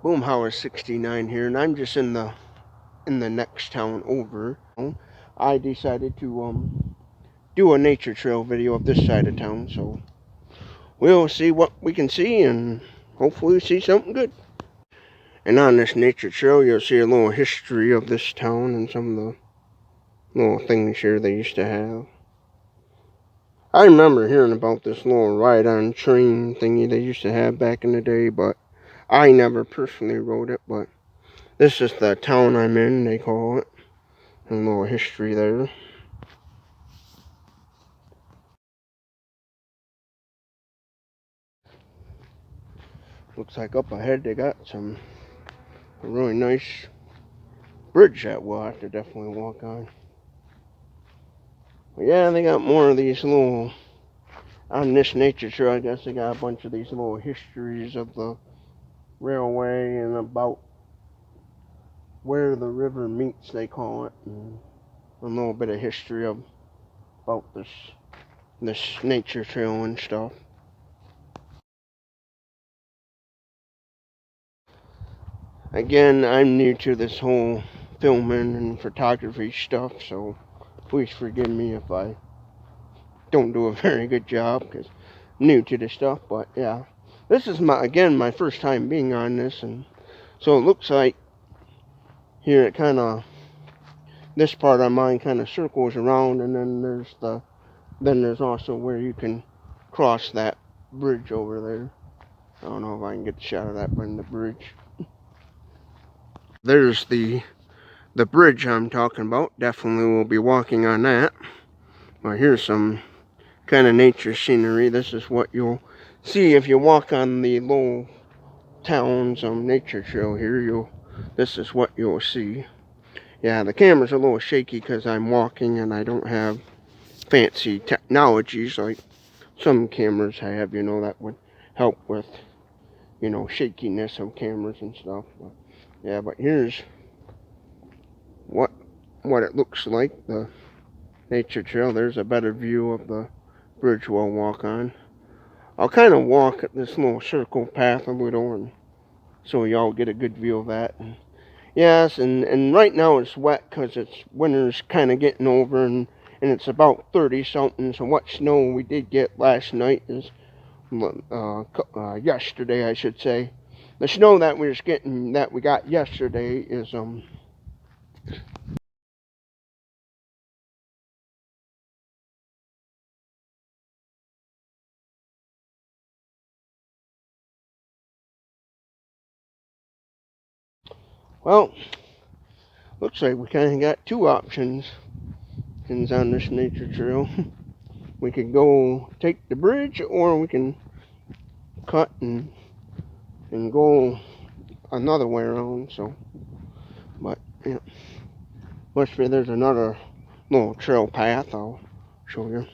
Boomhauer 69 here, and I'm just in the next town over. I decided to do a nature trail video of this side of town, so we'll see what we can see, and hopefully we see something good. And on this nature trail, you'll see a little history of this town and some of the little things here they used to have. I remember hearing about this little ride-on train thingy they used to have back in the day, but I never personally rode it. But this is the town I'm in, they call it. A little history there. Looks like up ahead they got a really nice bridge that we'll have to definitely walk on. But yeah, they got more of these little, on this nature trail, I guess they got a bunch of these little histories of the railway and about where the river meets, they call it, and a little bit of history about this nature trail and stuff. Again, I'm new to this whole filming and photography stuff, so please forgive me if I don't do a very good job, because I'm new to this stuff. But yeah, this is my first time being on this, and so it looks like here it kind of, this part of mine kind of circles around, and then there's also where you can cross that bridge over there. I don't know if I can get a shot of that from the bridge. There's the bridge I'm talking about. Definitely will be walking on that. Well, here's some kind of nature scenery. This is what you'll see if you walk on the little town's nature trail here. This is what you'll see. Yeah, the camera's a little shaky because I'm walking and I don't have fancy technologies like some cameras have, that would help with, shakiness of cameras and stuff. But, yeah, but here's what it looks like, the nature trail. There's a better view of the bridge we'll walk on. I'll kind of walk at this little circle path a little, and so y'all get a good view of that. And yes, and right now it's wet because winter's kind of getting over, and it's about 30 something. So what snow we did get last night is yesterday, I should say. The snow that we got yesterday is well, looks like we kind of got two options on this nature trail. We could go take the bridge, or we can cut and go another way around. So, but yeah, must be there's another little trail path. I'll show you.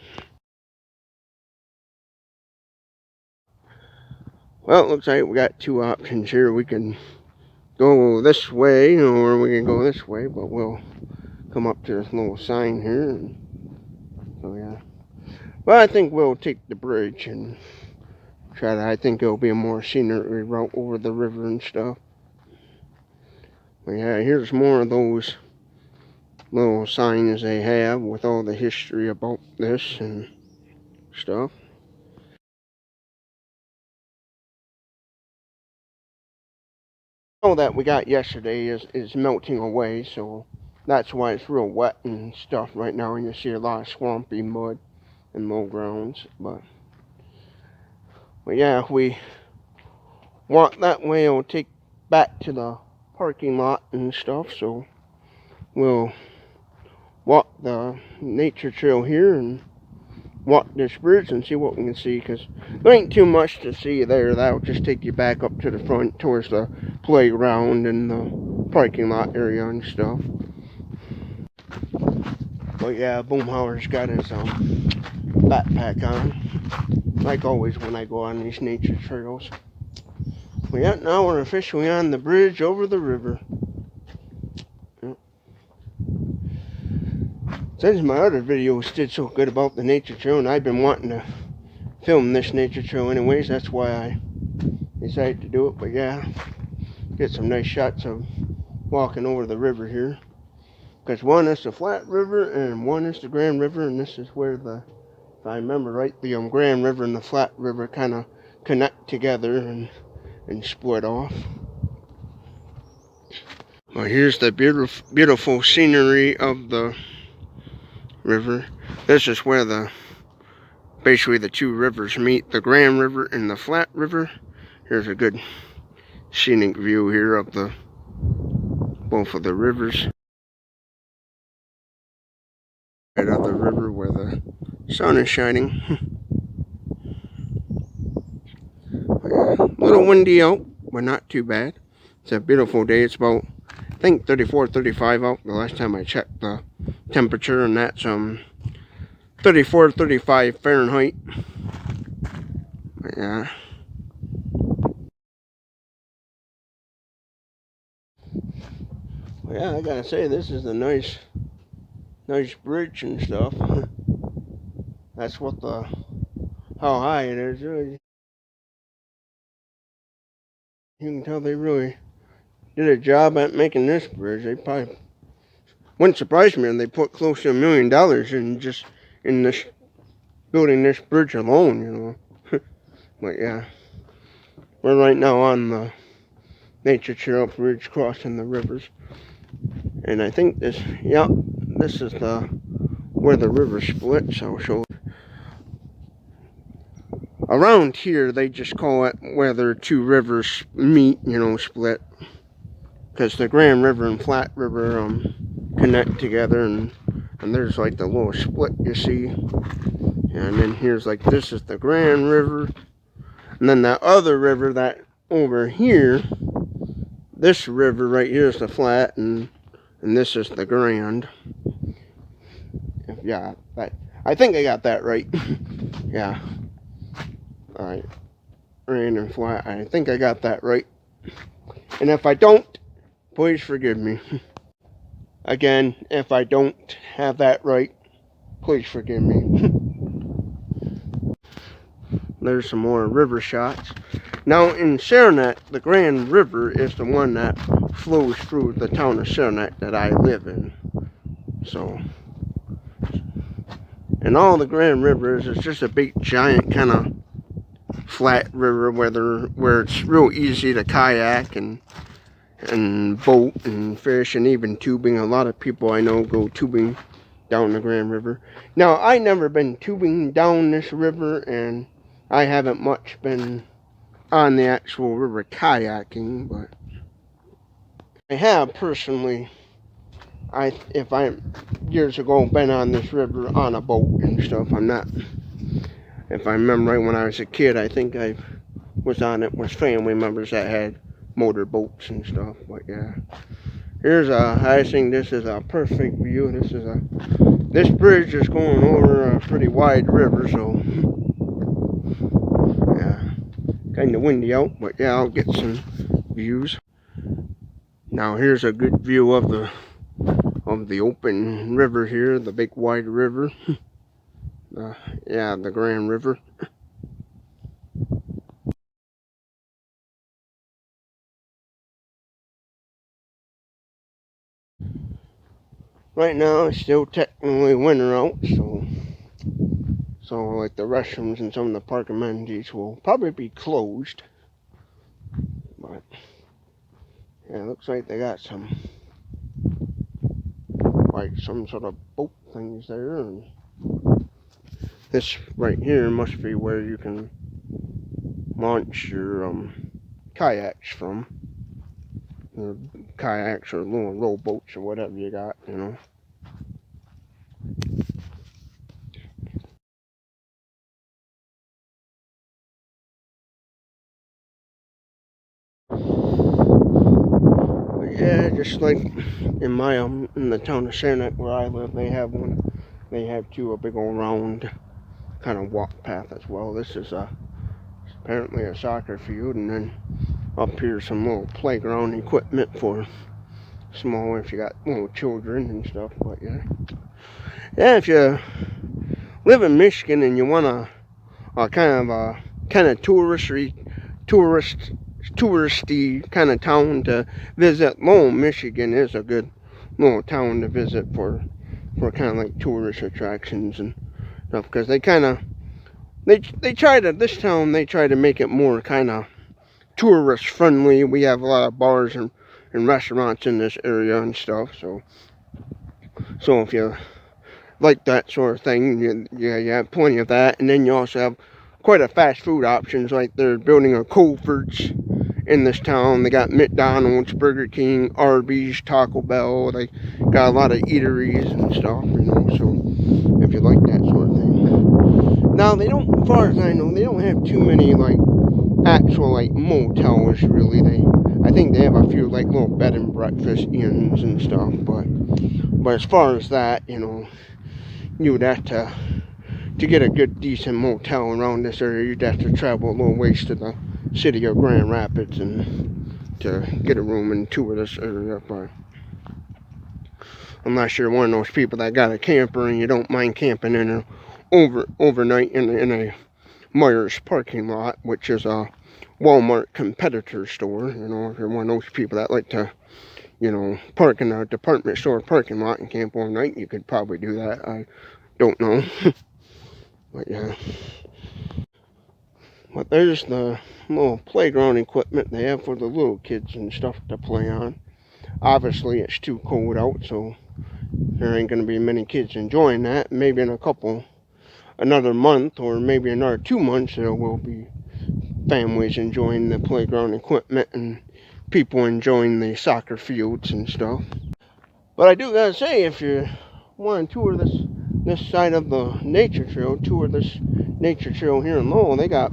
Well, it looks like we got two options here. We can go this way, or we can go this way, but we'll come up to this little sign here. And so yeah, well, I think we'll take the bridge and try to. I think it'll be a more scenery route over the river and stuff. But yeah, here's more of those little signs they have with all the history about this and stuff. All that we got yesterday is melting away, so that's why it's real wet and stuff right now, and you see a lot of swampy mud and low grounds. But yeah, if we walk that way, it'll take back to the parking lot and stuff. So we'll walk the nature trail here and walk this bridge and see what we can see, because there ain't too much to see there. That'll just take you back up to the front towards the playground and the parking lot area and stuff. But yeah, Boomhauer's got his backpack on, like always when I go on these nature trails. But yeah, now we're officially on the bridge over the river. Since my other videos did so good about the nature trail, and I've been wanting to film this nature trail anyways, that's why I decided to do it. But yeah, get some nice shots of walking over the river here. Because one is the Flat River and one is the Grand River, and this is where if I remember right, the Grand River and the Flat River kind of connect together and split off. Well, here's the beautiful scenery of the river. This is where basically the two rivers meet, the Grand River and the Flat River. Here's a good scenic view here of both of the rivers. Right of the river where the sun is shining. A little windy out, but not too bad. It's a beautiful day. It's about, I think, 34, 35 out the last time I checked the temperature, and that's 34, 35 Fahrenheit. But yeah. Well, yeah, I gotta say, this is a nice bridge and stuff. That's what how high it is. You can tell they really did a job at making this bridge. They probably wouldn't surprise me if they put close to $1 million in this building this bridge alone, you know. But yeah, we're right now on the Nature Churro Bridge crossing the rivers, and I think this is where the river splits. I'll show. Around here, they just call it where the two rivers meet, you know, split. Because the Grand River and Flat River connect together, and there's like the little split you see. And then here's like, this is the Grand River. And then that other river that over here, this river right here is the Flat, and this is the Grand. Yeah, I think I got that right. Yeah. Alright. Grand and Flat. I think I got that right. And if I don't, please forgive me. Again, if I don't have that right, please forgive me. There's some more river shots. Now in Saranac, the Grand River is the one that flows through the town of Saranac that I live in. So, and all the Grand Rivers is just a big giant kind of flat river where it's real easy to kayak and boat and fish and even tubing. A lot of people I know go tubing down the Grand River. Now, I never been tubing down this river, and I haven't much been on the actual river kayaking, but I have personally, years ago been on this river on a boat and stuff. I'm not, if I remember right, when I was a kid, I think I was on it with family members that had motor boats and stuff. But yeah, I think this is a perfect view. This bridge is going over a pretty wide river, so yeah, kind of windy out, but yeah, I'll get some views. Now here's a good view of the open river here, the big wide river. Yeah, the Grand River. Right now it's still technically winter out, so like the restrooms and some of the park amenities will probably be closed. But yeah, it looks like they got some sort of boat things there, and this right here must be where you can launch your kayaks from. Or kayaks or little rowboats or whatever you got, you know. But yeah, just like in the town of Saranac where I live, they have one. They have a big old round kind of walk path as well. This is apparently a soccer field, and then up here some little playground equipment for small, if you got little children and stuff. But yeah, if you live in Michigan and you want a kind of tourist touristy kind of town to visit. Lowell, Michigan is a good little town to visit for kind of like tourist attractions and stuff, because they kind of they try to, this town, they try to make it more kind of tourist friendly. We have a lot of bars and restaurants in this area and stuff, so if you like that sort of thing, you have plenty of that. And then you also have quite a fast food options. Like they're building a Culver's in this town. They got McDonald's, Burger King, Arby's, Taco Bell. They got a lot of eateries and stuff, so if you like that sort of thing. Now they don't, as far as I know, they don't have too many like actual like motels really. I think they have a few like little bed and breakfast inns and stuff, but as far as that, you would have to get a good decent motel around this area, you'd have to travel a little ways to the city of Grand Rapids and to get a room and tour this area. But unless you're one of those people that got a camper and you don't mind camping in a overnight in a Myers parking lot, which is a Walmart competitor store. If you're one of those people that like to park in a department store parking lot and camp all night, you could probably do that. I don't know. But yeah. But there's the little playground equipment they have for the little kids and stuff to play on. Obviously, it's too cold out, so there ain't going to be many kids enjoying that. Maybe in another month, or maybe another 2 months, there will be families enjoying the playground equipment and people enjoying the soccer fields and stuff. But I do gotta say, if you want to tour this side of the nature trail, tour this nature trail here in Lowell, they got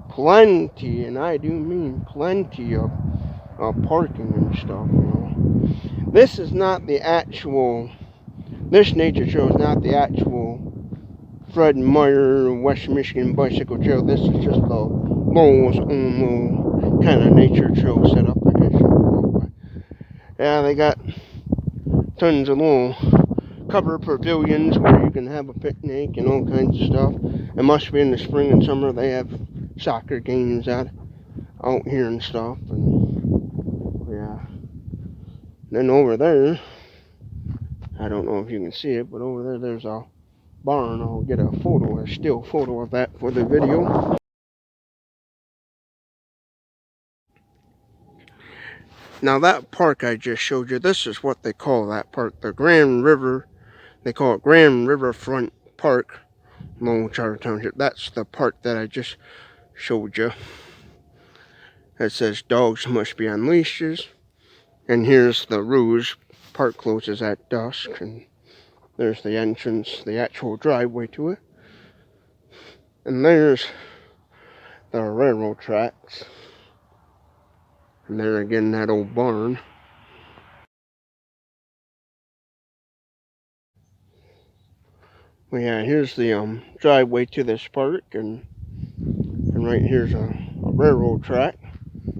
plenty, and I do mean plenty of parking and stuff. This is not the actual, this nature trail is not the actual Fred Meyer West Michigan Bicycle Trail. This is just the Lowell's own little kind of nature trail set up, I guess you know. But yeah, they got tons of little covered pavilions where you can have a picnic and all kinds of stuff. It must be in the spring and summer they have soccer games out here and stuff. And yeah. Then over there, I don't know if you can see it, but over there there's a barn. I'll get a still photo of that for the video. Now that park I just showed you, this is what they call that park, the Grand River. They call it Grand Riverfront Park, Lowell Charter Township. That's the park that I just showed you. It says dogs must be on leashes. And here's the Rouge. Park closes at dusk, and there's the entrance, the actual driveway to it. And there's the railroad tracks. And there again, that old barn. Well, yeah, here's the driveway to this park, and right here's a railroad track.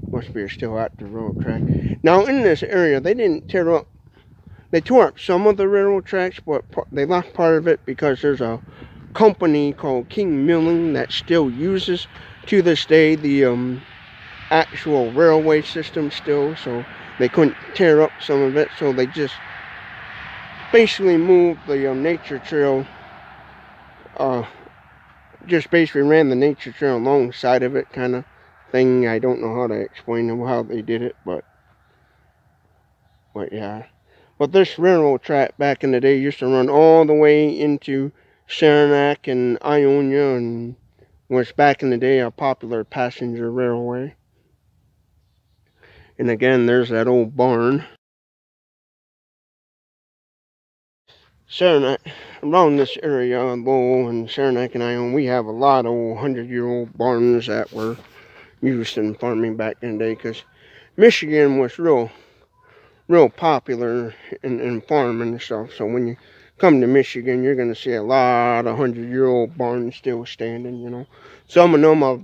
Must be a still active railroad track. Now in this area, they didn't tear up. They tore up some of the railroad tracks, but they left part of it because there's a company called King Milling that still uses to this day the actual railway system still, so they couldn't tear up some of it, so they just basically moved the nature trail, just basically ran the nature trail alongside of it, kind of thing. I don't know how to explain how they did it, but yeah. But this railroad track back in the day used to run all the way into Saranac and Ionia, and was back in the day a popular passenger railway. And again, there's that old barn. Saranac, around this area, Lowell and Saranac and Ionia, we have a lot of old 100-year-old barns that were used in farming back in the day, because Michigan was real popular in farming and stuff. So when you come to Michigan, you're going to see a lot of 100-year-old barns still standing, Some of them are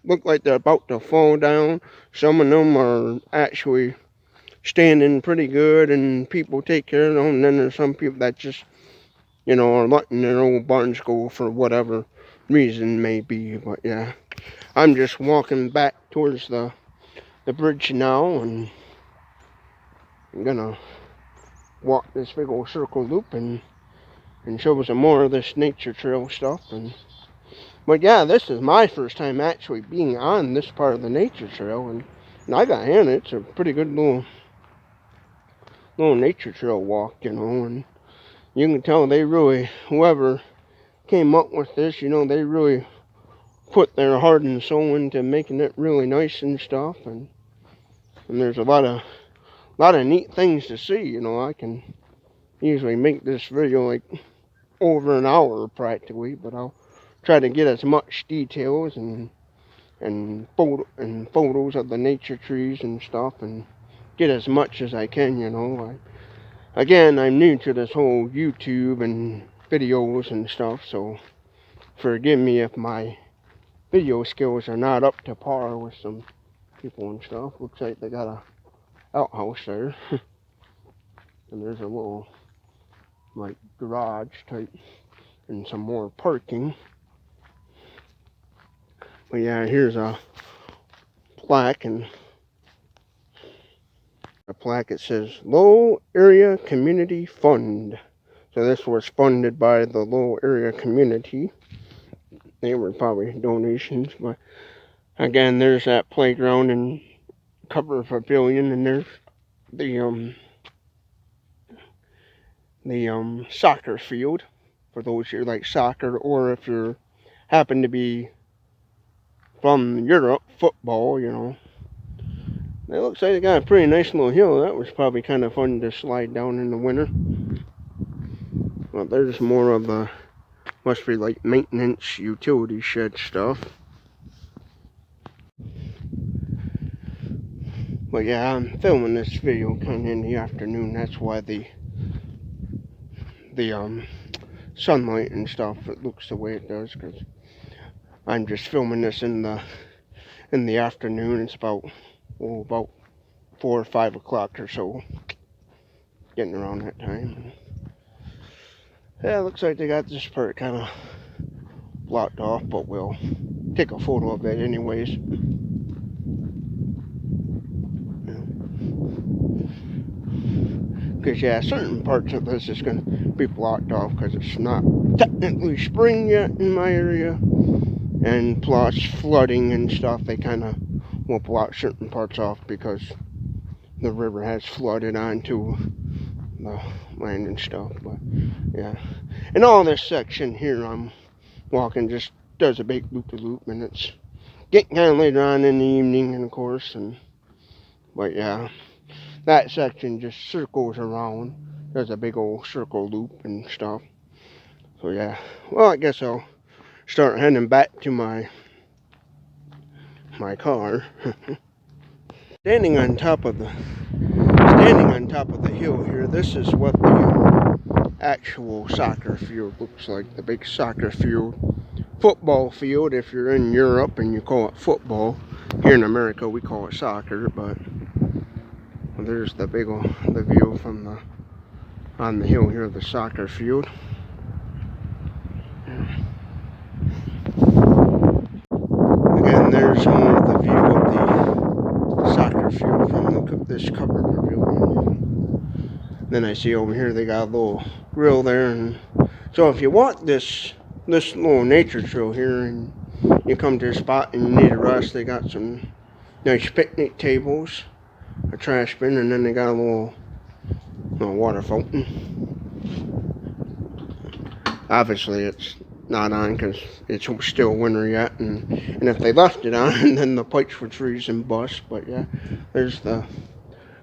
look like they're about to fall down. Some of them are actually standing pretty good and people take care of them. And then there's some people that just, are letting their old barns go for whatever reason may be. But yeah, I'm just walking back towards the the bridge now, and I'm gonna walk this big old circle loop and show some more of this nature trail stuff. But yeah, this is my first time actually being on this part of the nature trail, and I got in. It's a pretty good little nature trail walk, you know, and you can tell they really, whoever came up with this, you know, they really put their heart and soul into making it really nice and stuff, and there's a lot of neat things to see, you know. I can usually make this video like over an hour practically, but I'll try to get as much details and photos of the nature trees and stuff, and get as much as I can, you know. Again, I'm new to this whole YouTube and videos and stuff, so forgive me if my video skills are not up to par with some people and stuff. Looks like they got a outhouse there. And there's a little like garage type and some more parking. But yeah, here's a plaque, and a plaque, it says Lowell Area Community Fund. So this was funded by the Lowell area community. They were probably donations, but again, there's that playground and cover pavilion, and there's the soccer field for those who like soccer, or if you happen to be from Europe, football, you know. It looks like they got a pretty nice little hill. That was probably kind of fun to slide down in the winter. Well, there's more of the, must be like maintenance utility shed stuff. But yeah, I'm filming this video kind of in the afternoon. That's why the sunlight and stuff, it looks the way it does, because I'm just filming this in the afternoon. It's about 4 or 5 o'clock or so, getting around that time. Yeah, it looks like they got this part kind of blocked off, but we'll take a photo of it anyways. Because yeah, certain parts of this is going to be blocked off because it's not technically spring yet in my area, and plus flooding and stuff, they kind of will block certain parts off because the river has flooded onto the land and stuff. But yeah, and all this section here I'm walking just does a big loop-de-loop, and it's getting kind of later on in the evening, and of course, but yeah, that section just circles around. There's a big old circle loop and stuff. So yeah, well, I guess I'll start heading back to my car. Standing on top of the hill here, this is what the actual soccer field looks like. The big soccer field, football field if you're in Europe and you call it football. Here in America we call it soccer, but there's the view from on the hill here, the soccer field. Again, there's more of the view of the soccer field from this covered pavilion. Then I see over here they got a little grill there, and so if you walk this little nature trail here and you come to a spot and you need a rest, they got some nice picnic tables, a trash bin, and then they got a little water fountain. Obviously it's not on because it's still winter yet, and if they left it on, then the pipes would freeze and bust. But yeah, there's the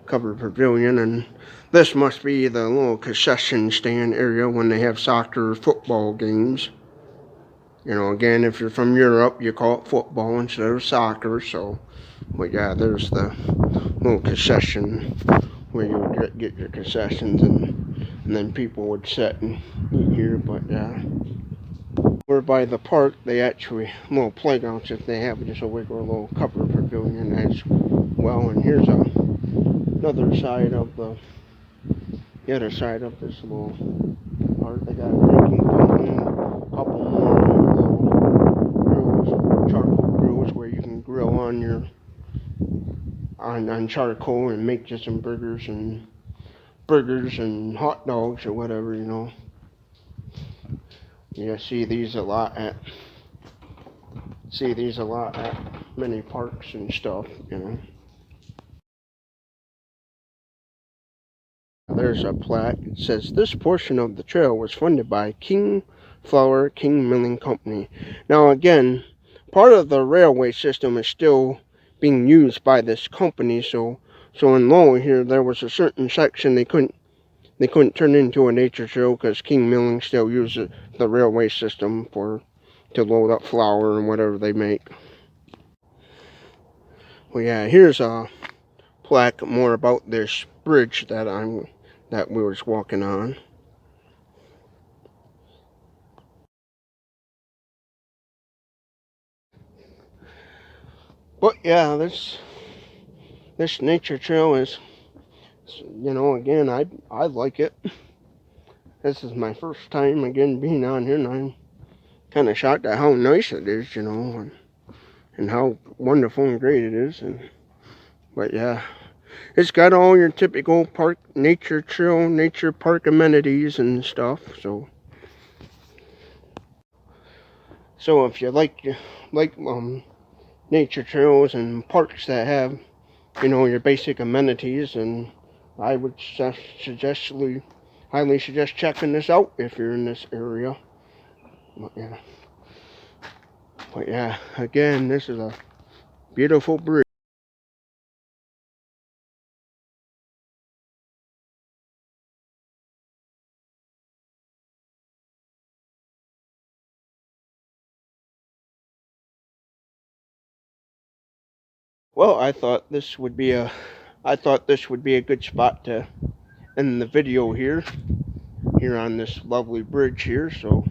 covered pavilion, and this must be the little concession stand area when they have soccer or football games. You know, again, if you're from Europe, you call it football instead of soccer. So, but yeah, there's the little concession where you would get your concessions, and then people would sit and eat here. But yeah, over by the park, they actually little playgrounds that they have just a regular little covered pavilion as well. And here's another side of the other side of this little park. They got a drinking fountain, a couple more little grills, charcoal grills where you can grill on on charcoal and make just some burgers and hot dogs or whatever, you know. You see these a lot at many parks and stuff, you know. There's a plaque. It says this portion of the trail was funded by King Milling Company. Now again, part of the railway system is still being used by this company, so in Lowell here there was a certain section they couldn't turn into a nature trail because King Milling still uses the railway system to load up flour and whatever they make. Well, yeah, here's a plaque more about this bridge that we was walking on. But yeah, this nature trail is, you know, again, I like it. This is my first time again being on here, and I'm kind of shocked at how nice it is, you know, and how wonderful and great it is. But yeah, it's got all your typical park nature trail, nature park amenities and stuff. So if you like nature trails and parks that have, you know, your basic amenities, and I would highly suggest checking this out if you're in this area. But yeah, again, this is a beautiful bridge. Well, I thought this would be a good spot to end the video here on this lovely bridge here. So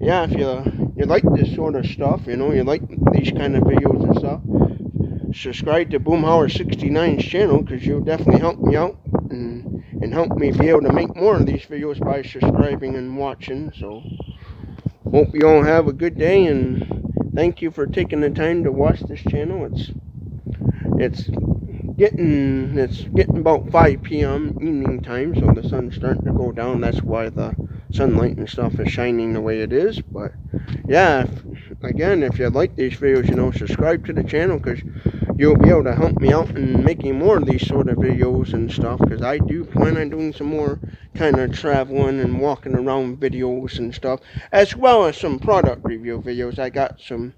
yeah, if you like this sort of stuff, you know, you like these kind of videos and stuff, subscribe to Boomhauer69's channel, because you'll definitely help me out and help me be able to make more of these videos by subscribing and watching. So hope you all have a good day, and thank you for taking the time to watch this channel. It's getting about 5 p.m. evening time, so the sun's starting to go down. That's why the sunlight and stuff is shining the way it is. But yeah, if you like these videos, you know, subscribe to the channel, because you'll be able to help me out in making more of these sort of videos and stuff, because I do plan on doing some more kind of traveling and walking around videos and stuff, as well as some product review videos. I got some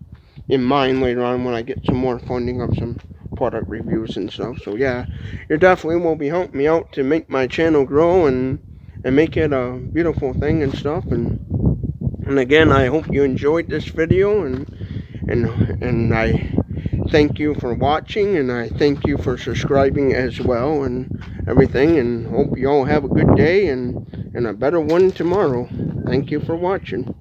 in mind later on when I get some more funding of some product reviews and stuff. So yeah, you definitely will be helping me out to make my channel grow and make it a beautiful thing and stuff. And again, I hope you enjoyed this video, and I thank you for watching, and I thank you for subscribing as well and everything, and hope you all have a good day and a better one tomorrow. Thank you for watching.